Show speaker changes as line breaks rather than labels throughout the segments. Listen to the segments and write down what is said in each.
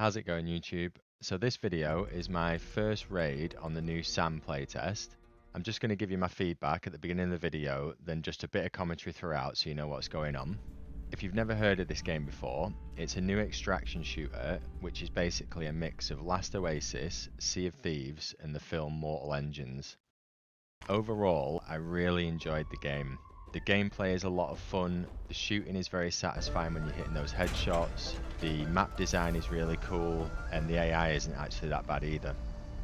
How's it going, YouTube? So this video is my first raid on the new SAND Playtest. I'm just going to give you my feedback at the beginning of the video, then just a bit of commentary throughout so you know what's going on. If you've never heard of this game before, it's a new extraction shooter, which is basically a mix of Last Oasis, Sea of Thieves, and the film Mortal Engines. Overall, I really enjoyed the game. The gameplay is a lot of fun, the shooting is very satisfying when you're hitting those headshots, the map design is really cool, and the AI isn't actually that bad either.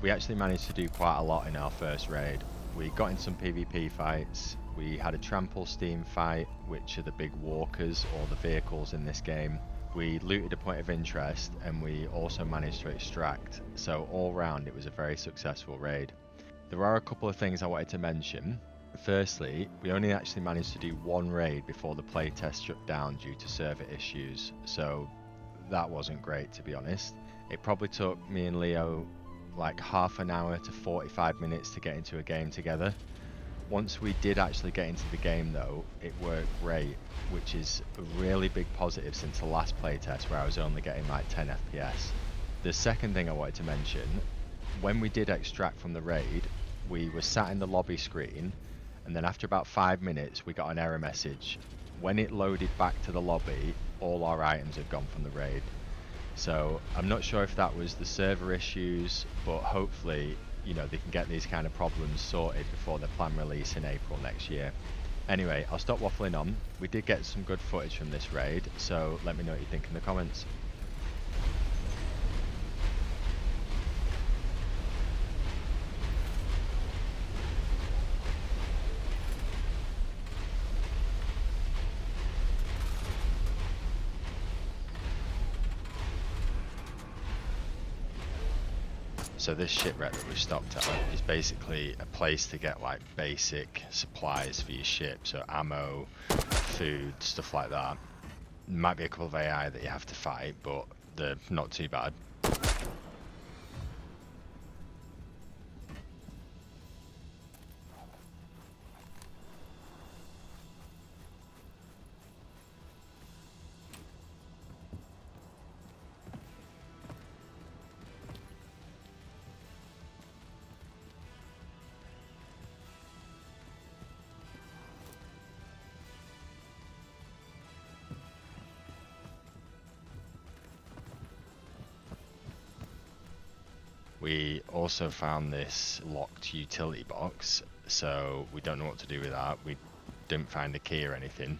We actually managed to do quite a lot in our first raid. We got in some PvP fights, we had a Trampler steam fight, which are the big walkers or the vehicles in this game. We looted a point of interest and we also managed to extract, so all round it was a very successful raid. There are a couple of things I wanted to mention. Firstly, we only actually managed to do one raid before the playtest shut down due to server issues, so that wasn't great, to be honest. It probably took me and Leo like half an hour to 45 minutes to get into a game together. Once we did actually get into the game though, it worked great, which is a really big positive since the last playtest where I was only getting like 10 FPS. The second thing I wanted to mention, when we did extract from the raid, we were sat in the lobby screen, and then after about 5 minutes we got an error message. When it loaded back to the lobby, all our items had gone from the raid. So I'm not sure if that was the server issues, but hopefully, you know, they can get these kind of problems sorted before the planned release in April next year. Anyway, I'll stop waffling on. We did get some good footage from this raid, so let me know what you think in the comments. So this shipwreck that we've stopped at is basically a place to get like basic supplies for your ship, so ammo, food, stuff like that. Might be a couple of AI that you have to fight, but they're not too bad. We also found this locked utility box, so we don't know what to do with that. We didn't find a key or anything.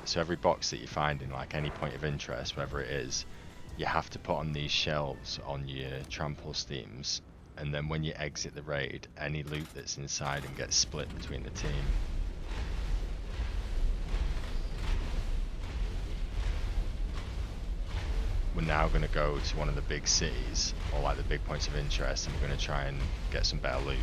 So every box that you find in like any point of interest, wherever it is, you have to put on these shelves on your Trampler steams, and then when you exit the raid, any loot that's inside and gets split between the team. We're now going to go to one of the big cities, or like the big points of interest, and we're going to try and get some better loot.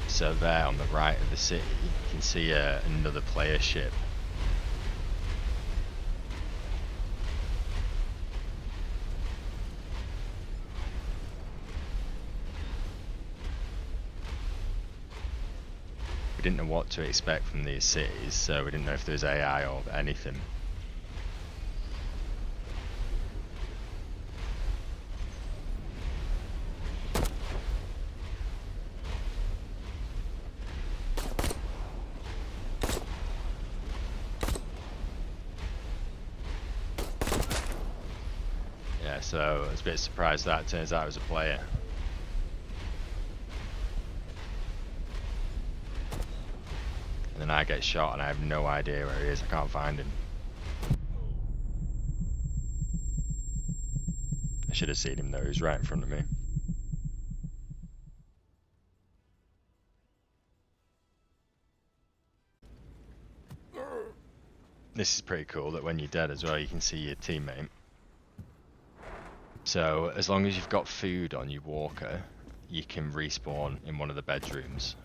So there on the right of the city, you can see another player ship. We didn't know what to expect from these cities, so we didn't know if there was AI or anything. So I was a bit surprised that turns out I was a player. and I get shot and I have no idea where he is. I can't find him. I should have seen him though, he was right in front of me. This is pretty cool that when you're dead as well, you can see your teammate. So as long as you've got food on your walker, you can respawn in one of the bedrooms.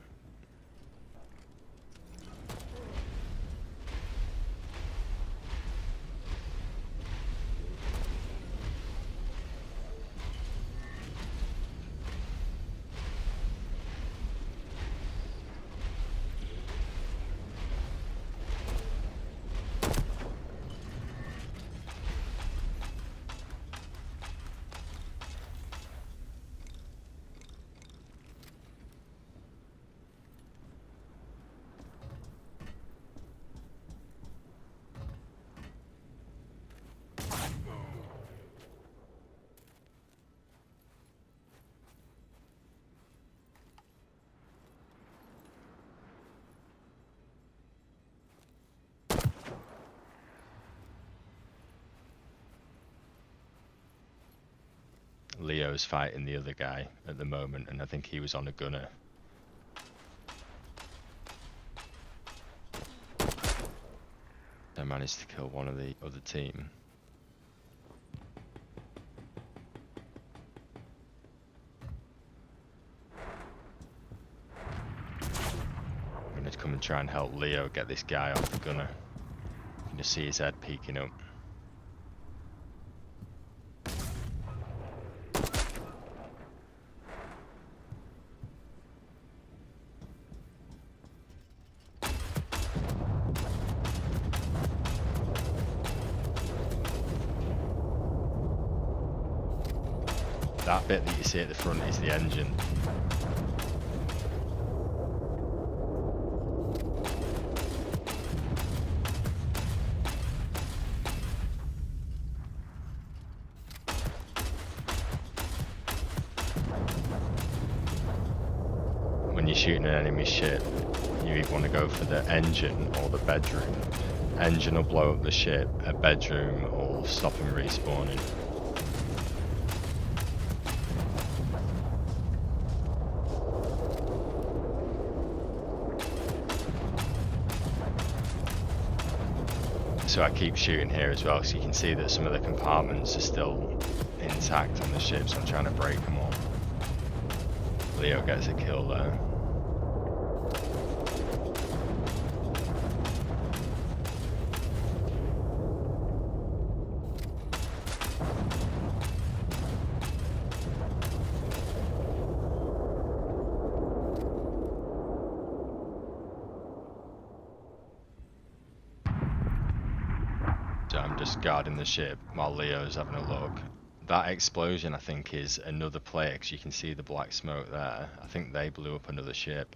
Leo's fighting the other guy at the moment, and I think he was on a gunner. I managed to kill one of the other team. I'm gonna come and try and help Leo get this guy off the gunner. You can just see his head peeking up. That bit that you see at the front is the engine. When you're shooting an enemy ship, you either want to go for the engine or the bedroom. Engine will blow up the ship, a bedroom will stop him respawning. So I keep shooting here as well, so you can see that some of the compartments are still intact on the ship, so I'm trying to break them all. Leo gets a kill there. So I'm just guarding the ship while Leo's having a look. That explosion, I think, is another player, because you can see the black smoke there. I think they blew up another ship.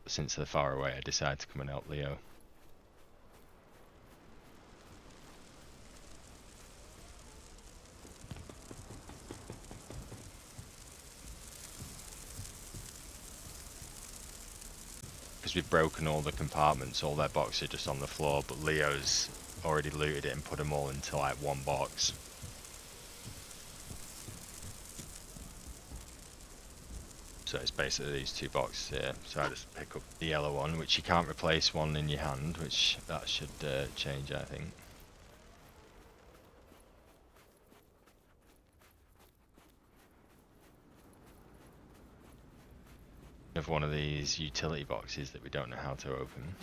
Since they're far away, I decided to come and help Leo. Because we've broken all the compartments, all their boxes are just on the floor, but Leo's already looted it and put them all into like one box. So it's basically these two boxes here. So I just pick up the yellow one, which you can't replace one in your hand, which that should change, I think. Of one of these utility boxes that we don't know how to open.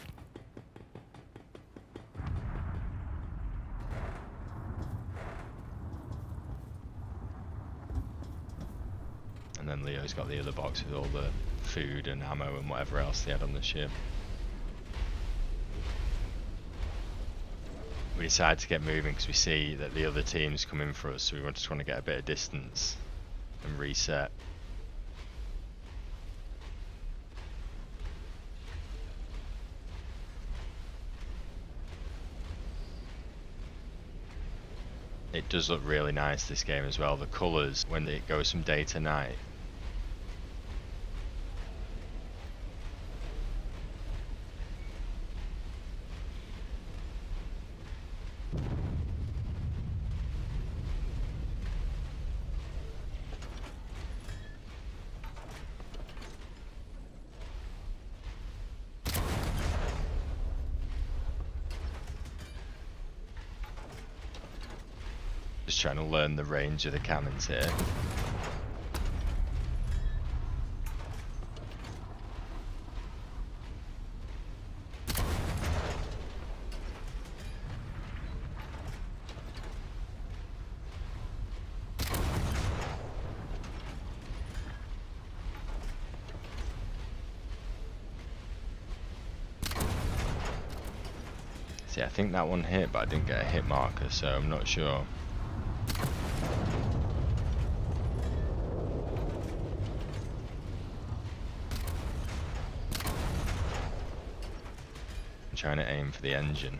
And then Leo's got the other box with all the food and ammo and whatever else they had on the ship. We decided to get moving because we see that the other team's coming for us, so we just want to get a bit of distance and reset. It does look really nice, this game as well, the colours when it goes from day to night. Just trying to learn the range of the cannons here. See, I think that one hit, but I didn't get a hit marker, so I'm not sure. I'm trying to aim for the engine.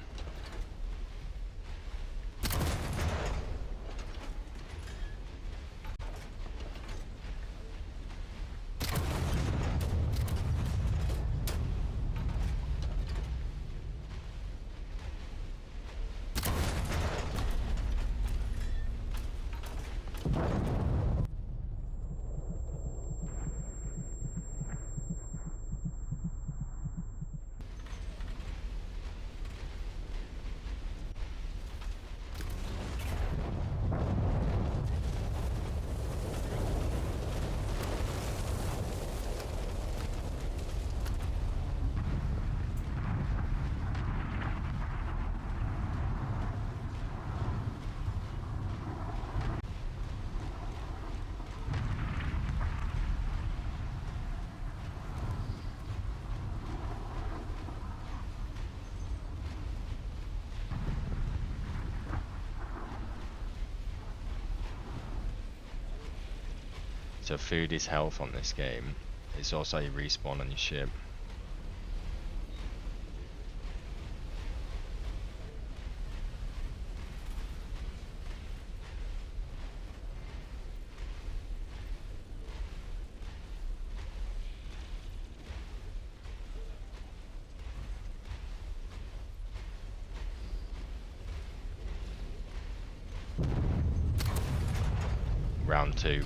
So food is health on this game. It's also how you respawn on your ship. Round 2.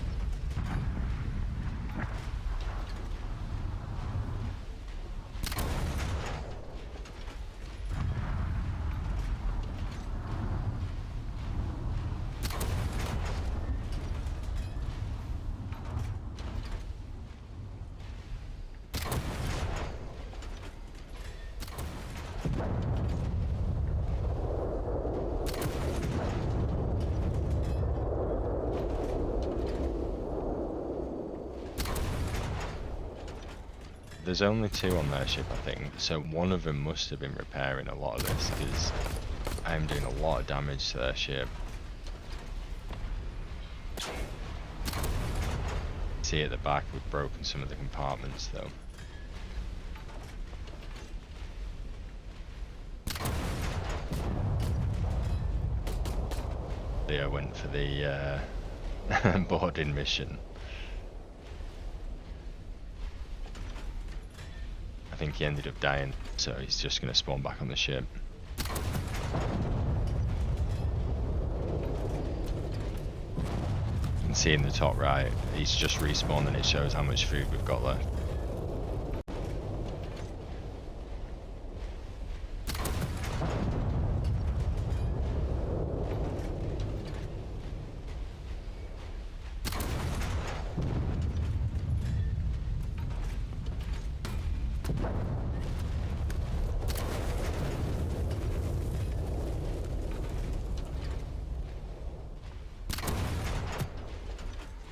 There's only 2 on their ship, I think, so one of them must have been repairing a lot of this, because I'm doing a lot of damage to their ship. See at the back, we've broken some of the compartments though. Leo went for the boarding mission. I think he ended up dying, so he's just going to spawn back on the ship. You can see in the top right, he's just respawned and it shows how much food we've got left.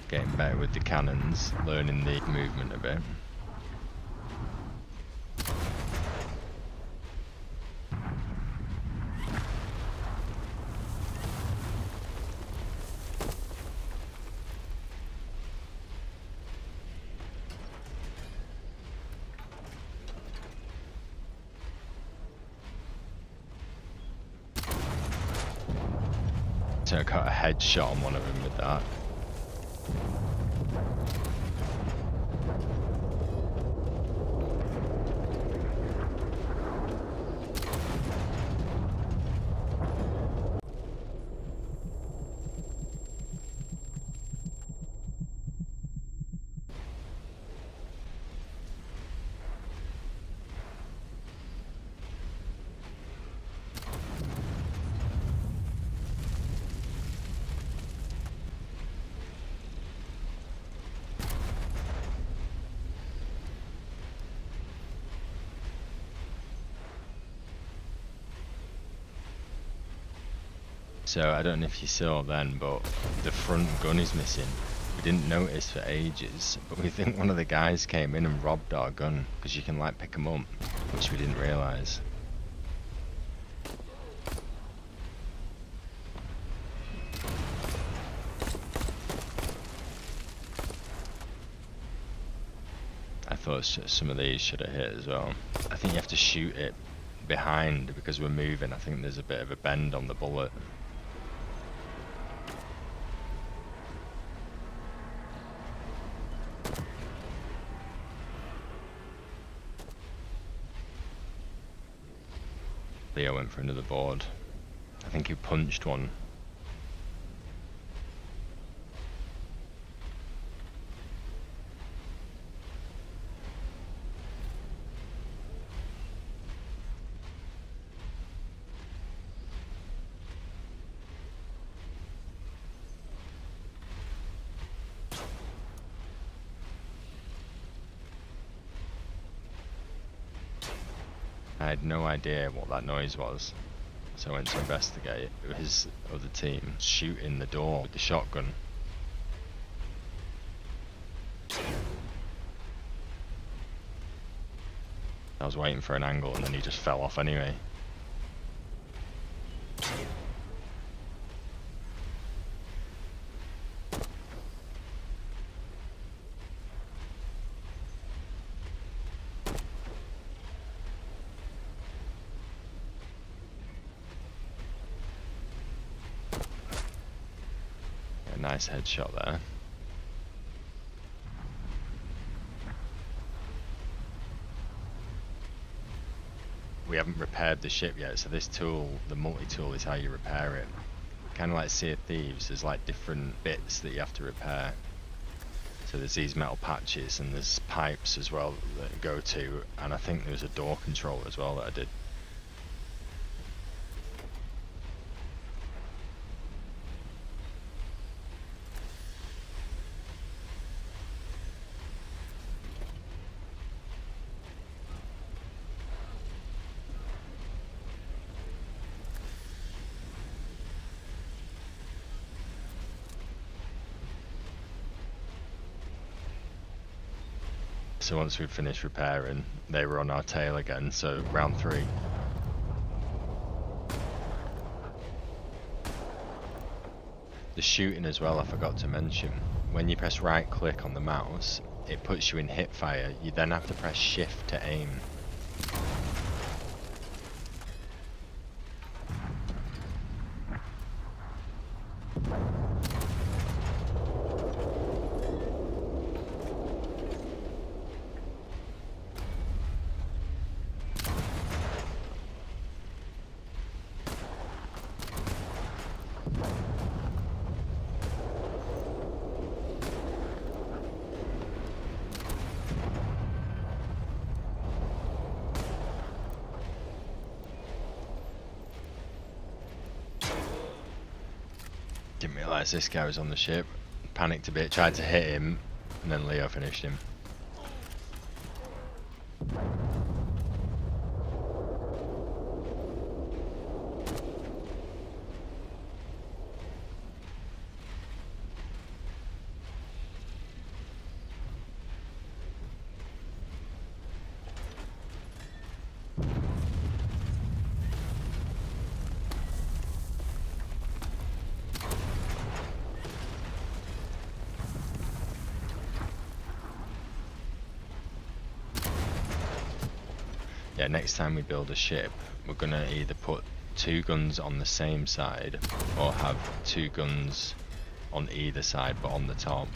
Getting better with the cannons, learning the movement a bit. So I got a headshot on one of them with that. So I don't know if you saw then, but the front gun is missing. We didn't notice for ages, but we think one of the guys came in and robbed our gun, because you can like pick them up, which we didn't realise. I thought some of these should have hit as well. I think you have to shoot it behind because we're moving. I think there's a bit of a bend on the bullet. Leo went for another board. I think he punched one. I had no idea what that noise was, so I went to investigate. It was other team shooting the door with the shotgun. I was waiting for an angle and then he just fell off anyway. Nice headshot there. We haven't repaired the ship yet, so this tool, the multi-tool, is how you repair it. Kind of like Sea of Thieves, there's like different bits that you have to repair. So there's these metal patches and there's pipes as well that go to, and I think there was a door control as well that I did. So once we'd finished repairing, they were on our tail again, so round 3. The shooting as well, I forgot to mention. When you press right click on the mouse, it puts you in hip fire. You then have to press shift to aim. Didn't realise this guy was on the ship. Panicked a bit, tried to hit him, and then Leo finished him. Yeah, next time we build a ship, we're gonna either put two guns on the same side, or have two guns on either side but on the top.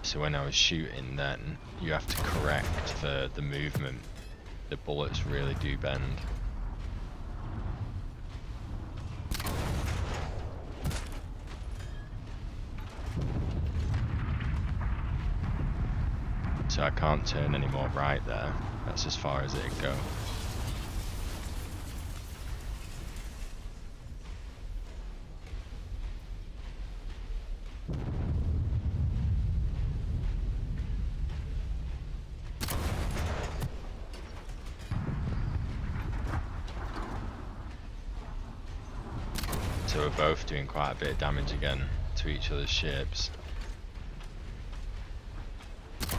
So when I was shooting then, you have to correct for the movement. The bullets really do bend. So I can't turn any more right there. That's as far as it'd go. So we're both doing quite a bit of damage again to each other's ships.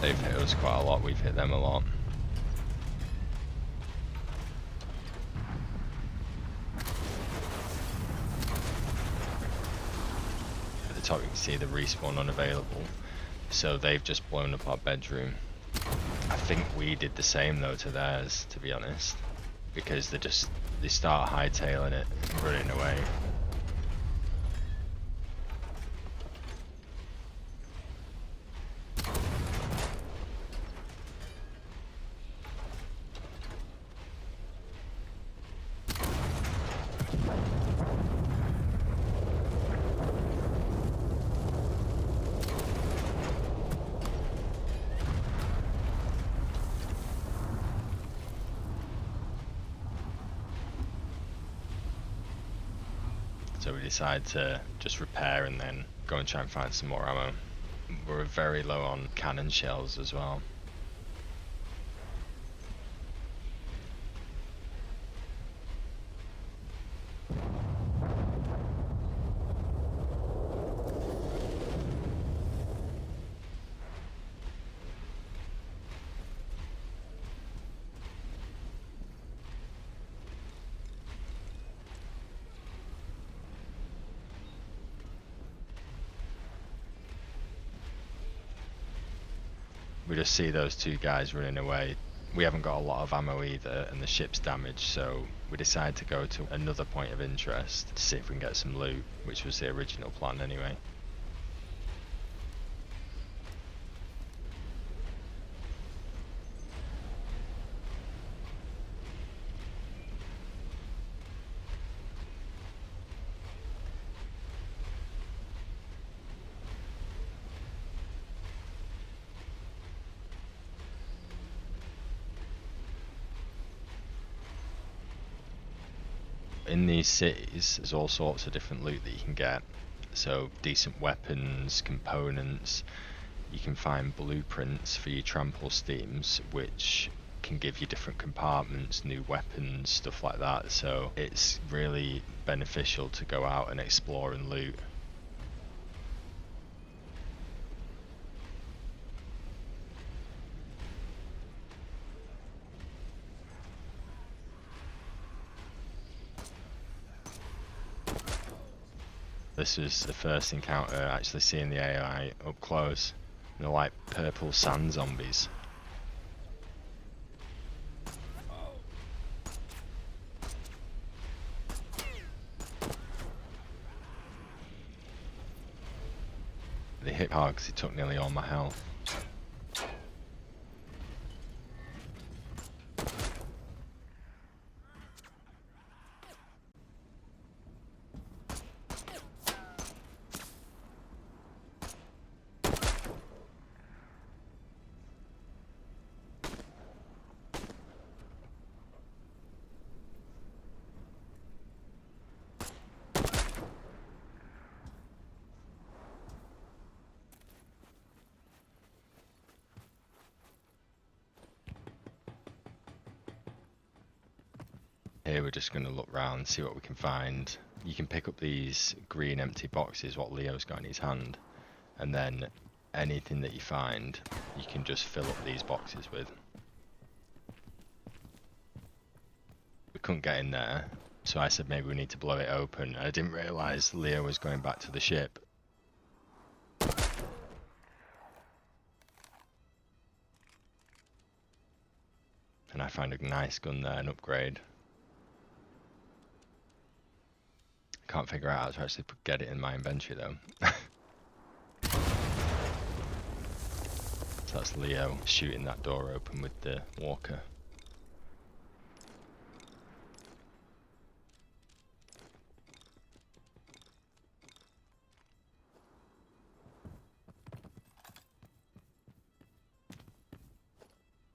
They've hit us quite a lot, we've hit them a lot. At the top you can see the respawn unavailable. So they've just blown up our bedroom. I think we did the same though to theirs, to be honest. Because they start hightailing it and running away. So we decide to just repair and then go and try and find some more ammo. We're very low on cannon shells as well. We just see those two guys running away. We haven't got a lot of ammo either and the ship's damaged, so we decide to go to another point of interest to see if we can get some loot, which was the original plan anyway. In these cities, there's all sorts of different loot that you can get. So decent weapons, components. You can find blueprints for your trample steams, which can give you different compartments, new weapons, stuff like that. So it's really beneficial to go out and explore and loot. This was the first encounter actually seeing the AI up close. They're like purple sand zombies. They hit hard because he took nearly all my health. Here we're just going to look around, see what we can find. You can pick up these green empty boxes, what Leo's got in his hand, and then anything that you find, you can just fill up these boxes with. We couldn't get in there, so I said maybe we need to blow it open. I didn't realise Leo was going back to the ship. And I found a nice gun there, an upgrade. Can't figure out how to actually get it in my inventory though. So that's Leo shooting that door open with the walker.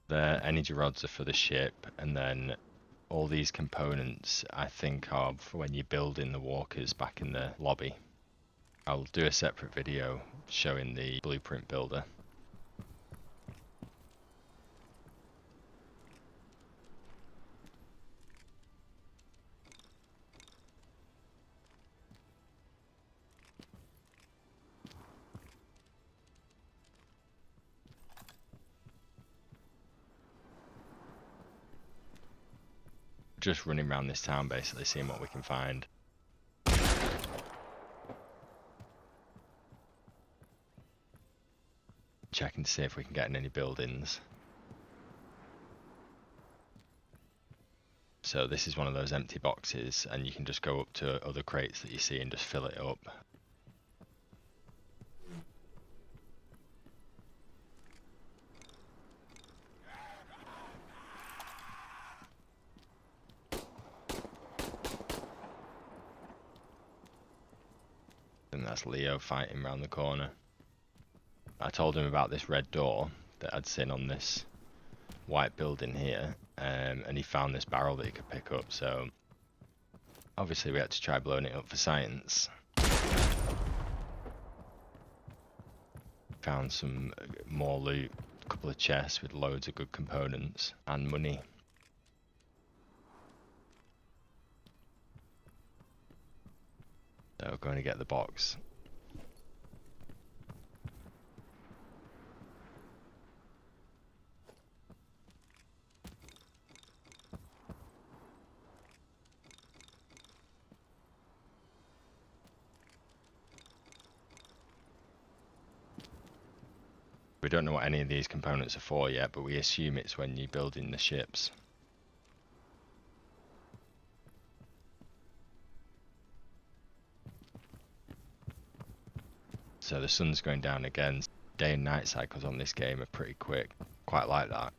The energy rods are for the ship, and then all these components I think of when you're building the walkers back in the lobby. I'll do a separate video showing the blueprint builder. Just running around this town basically seeing what we can find. Checking to see if we can get in any buildings. So this is one of those empty boxes, and you can just go up to other crates that you see and just fill it up. And that's Leo fighting around the corner. I told him about this red door that I'd seen on this white building here, and he found this barrel that he could pick up, so obviously we had to try blowing it up for science. Found some more loot, a couple of chests with loads of good components and money. So we're going to get the box. We don't know what any of these components are for yet, but we assume it's when you're building the ships. So the sun's going down again. Day and night cycles on this game are pretty quick. Quite like that.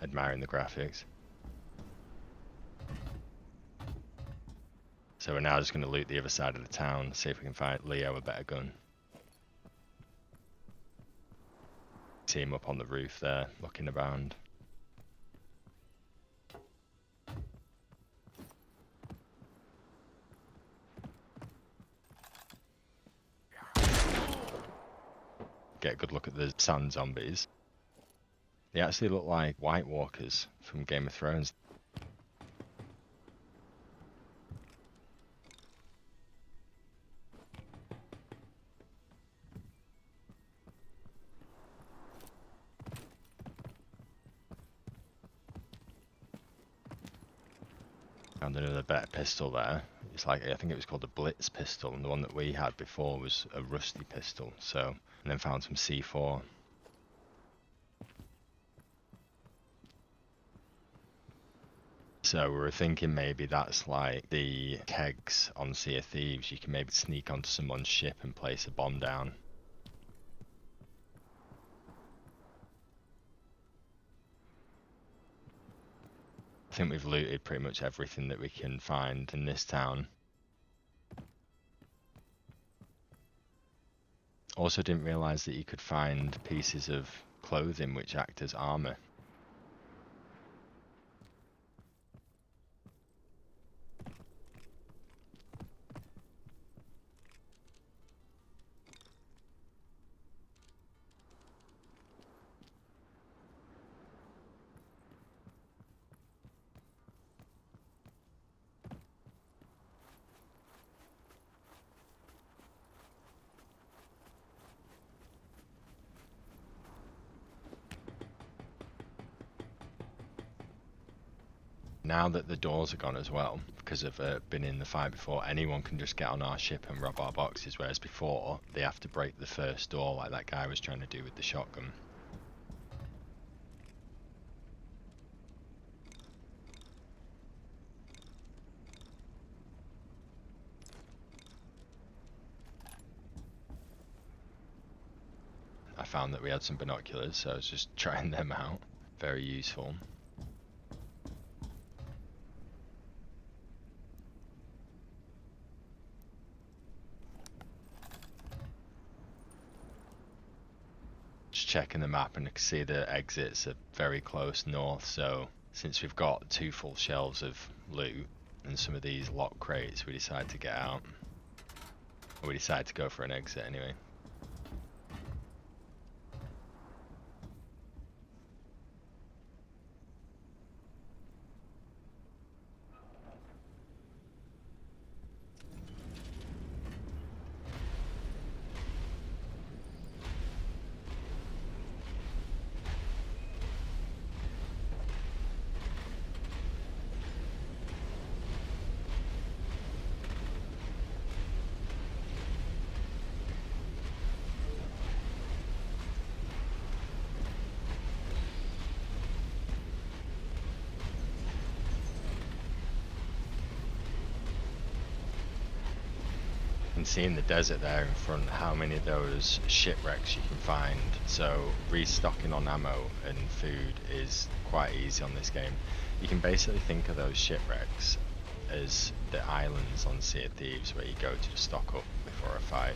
Admiring the graphics. So we're now just going to loot the other side of the town, see if we can find Leo a better gun. See him up on the roof there, looking around. Get a good look at the sand zombies. They actually look like White Walkers from Game of Thrones. Found another better pistol there. It's like, I think it was called a Blitz pistol, and the one that we had before was a rusty pistol. So, and then found some C4. So we were thinking maybe that's like the kegs on Sea of Thieves. You can maybe sneak onto someone's ship and place a bomb down. I think we've looted pretty much everything that we can find in this town. Also didn't realise that you could find pieces of clothing which act as armour. Now that the doors are gone as well, because of been in the fight before, anyone can just get on our ship and rob our boxes, whereas before they have to break the first door like that guy was trying to do with the shotgun. I found that we had some binoculars, so I was just trying them out. Very useful. Just checking the map, and I can see the exits are very close north, so since we've got 2 full shelves of loot and some of these lock crates, we decided to get out. Or we decided to go for an exit anyway. And seeing the desert there in front, how many of those shipwrecks you can find. So restocking on ammo and food is quite easy on this game. You can basically think of those shipwrecks as the islands on Sea of Thieves where you go to stock up before a fight.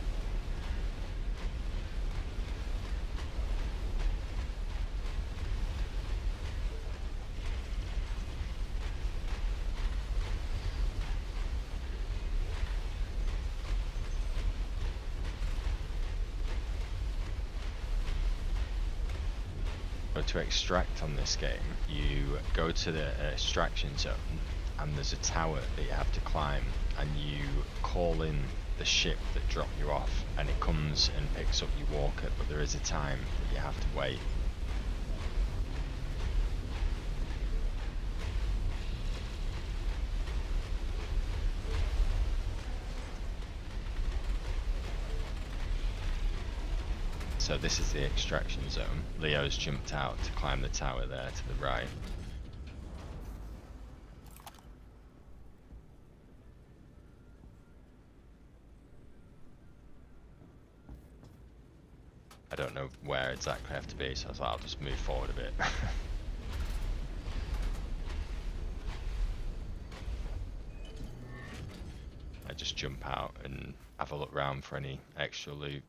To extract on this game, you go to the extraction zone and there's a tower that you have to climb, and you call in the ship that dropped you off and it comes and picks up your walker, but there is a time that you have to wait. So this is the extraction zone. Leo's jumped out to climb the tower there to the right. I don't know where exactly I have to be, so I was like, I'll just move forward a bit. I just jump out and have a look around for any extra loot.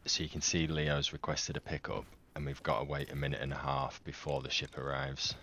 So you can see Leo's requested a pickup, and we've got to wait a minute and a half before the ship arrives.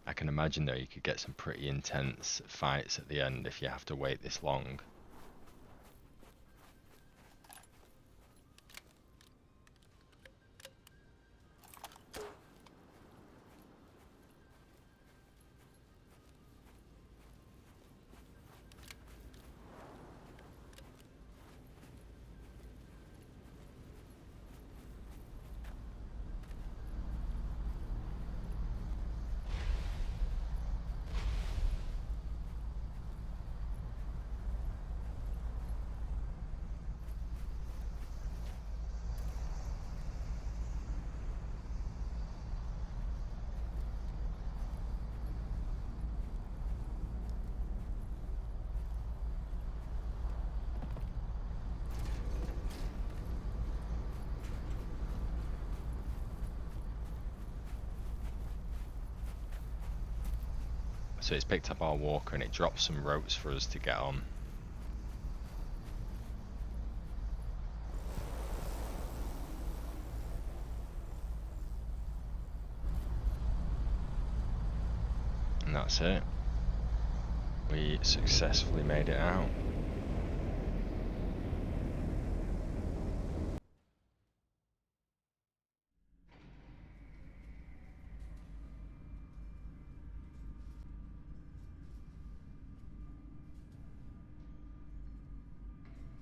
I can imagine though you could get some pretty intense fights at the end if you have to wait this long. So it's picked up our walker and it drops some ropes for us to get on. And that's it. We successfully made it out.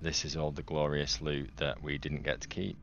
This is all the glorious loot that we didn't get to keep.